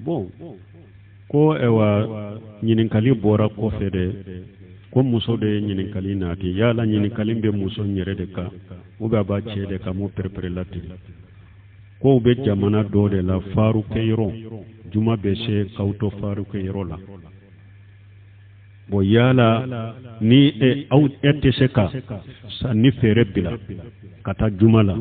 bon ko ewa ñininkali bora ko fede ko muso de ñininkali naati yala ñininkali be muso ñere de ka uga ba cede ka mo perpere lati ko be jamana do de la faru kayro juma be she kauto faru kayro la bo yala ni au ette seka sa ni fere bila kata juma la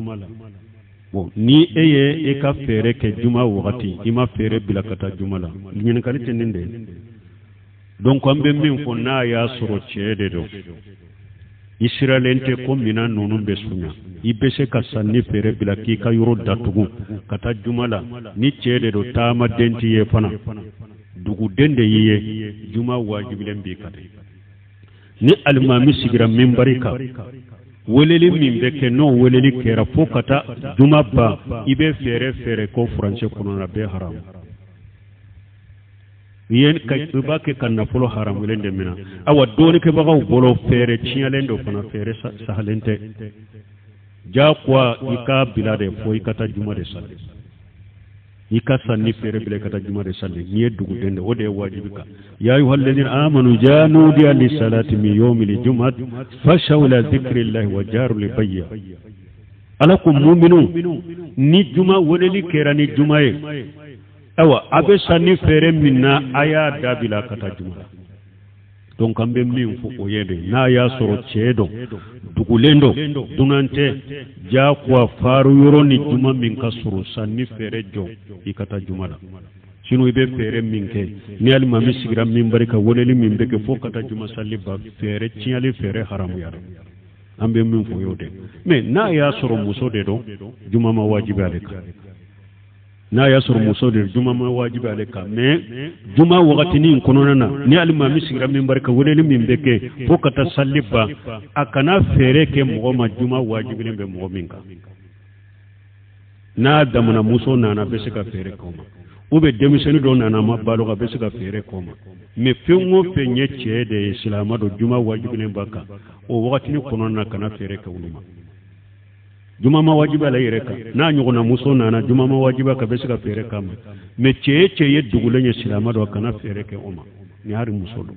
bon ni eye e ka fere ke juma wakati ima fere bila kata juma la ñininkali teninde donc ambe min fo na ya soro cede do israelente ko mina nonu be sunya ibe se ka sanni fere bila ki ka yoro datugu kata jumala ni cede do tama denti ye fana dugu dende yiye juma wajibilen bi kata ni almami sigira mimbarika weleli min be ke no weleli kera fo kata juma ba ibe fere ko français kono na be haram yen kay ba ke kan na folo haram lende mina awa doni ke bagaw bolo fere cialendo fana fere sahalente ja kwa ika bilade fo ikata juma de sal ika sanni fere bile kata juma de sal ni dugu dende o de wajibika ya ayyuhal ladina amanu janu di lis salati min yawmil jum'at fashawla dhikrillahi wa jaru li bayya alakum mu'minun ni juma woneli kerani jumaye awa abe sanni fere minna aya dabila kata juma donc ambe min fu o yede na ya soro cedo dugulendo dunante ja kwa faru yoro ni juma min ka soro sanni fere jo ikata juma la sino ibe fere min ke ni al mami sigira min barika woneli min beke fo kata juma salli ba fere ciali fere haram ya ambe min fu yode mais na ya soro muso de do juma ma wajibi aleka na ya suru muso de juma ma wajibi aleka mais juma wakati ni kononana ni alima misigira min barka woneli min beke fo kata salliba akana fere ke mo ma juma wajibi lembe mo minka na damana muso nana bese ka fere koma ube demiseni do nana ma balo ka bese ka fere koma mais fengo penye cede islama do juma wajibi lemba ka o wakati ni kononana kana fere ka uluma juma ma wajiba la yereka na nyugona muso nana juma ma wajiba ka besika fere kama me cheye dugulenye silama do kana fere ke oma ni hari muso do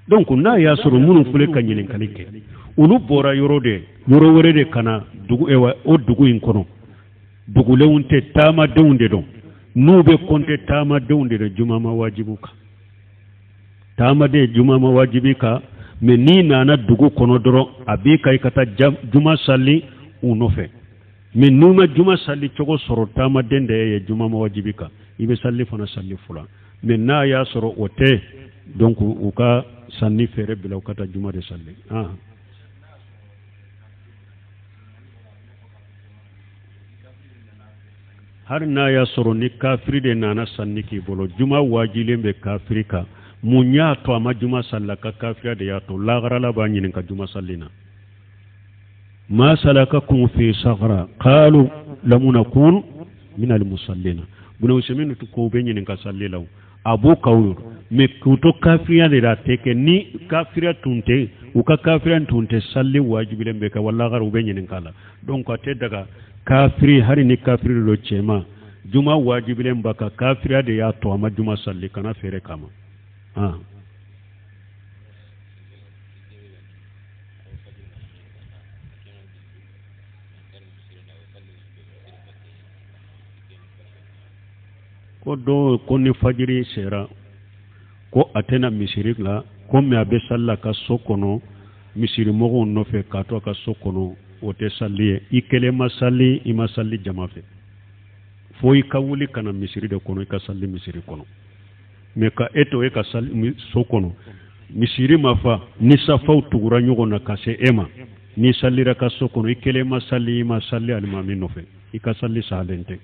donc na ya suru munu fule kanyinin kalike ulu bora yoro wore de kana dugu ewa o dugu in kono dugule unte tama deunde do nube konte tama deunde do juma ma wajibuka tama de juma ma wajibika me ni nana dugu kono doro abika ikata juma sali unofe min numa juma salli chogo soro tama dende ye juma ma wajibika ibe salli fana salli fula min na ya soro ote donc uka sanni fere bila ukata juma de salli har na ya soro ni kafiri de nana sanni ki bolo juma wajile be kafirika munya to ama juma sallaka kafira de ya to lagara la ba nyinin ka juma sallina ما سلككم في سقر قالوا لم نكن من المصلين بنو سمين تو بيني نكا صلي لو ابو كاور مي كوتو كافريا دي تك ني كافريا تونتي وكا كافريا تونتي صلي واجب لمبك والله غير بيني نكالا دونك اتدغا كافري هاري ني كافري لو تشيما جمعه واجب لمبك كافريا دي يا تو ما جمعه صلي كنا فيره كما ko do ko ni fajiri sera ko atena misirik la ko me abe salla ka sokono misiri mogo no fe ka to ka sokono o te sallie ikele masalli imasalli jamafe foi kawuli kana misiri de kono ka salli misiri kono me ka eto e ka salli sokono misiri mafa ni safa tugura nyogo na kase ema ni sallira ka sokono ikele masalli imasalli almami no fe ika salli salente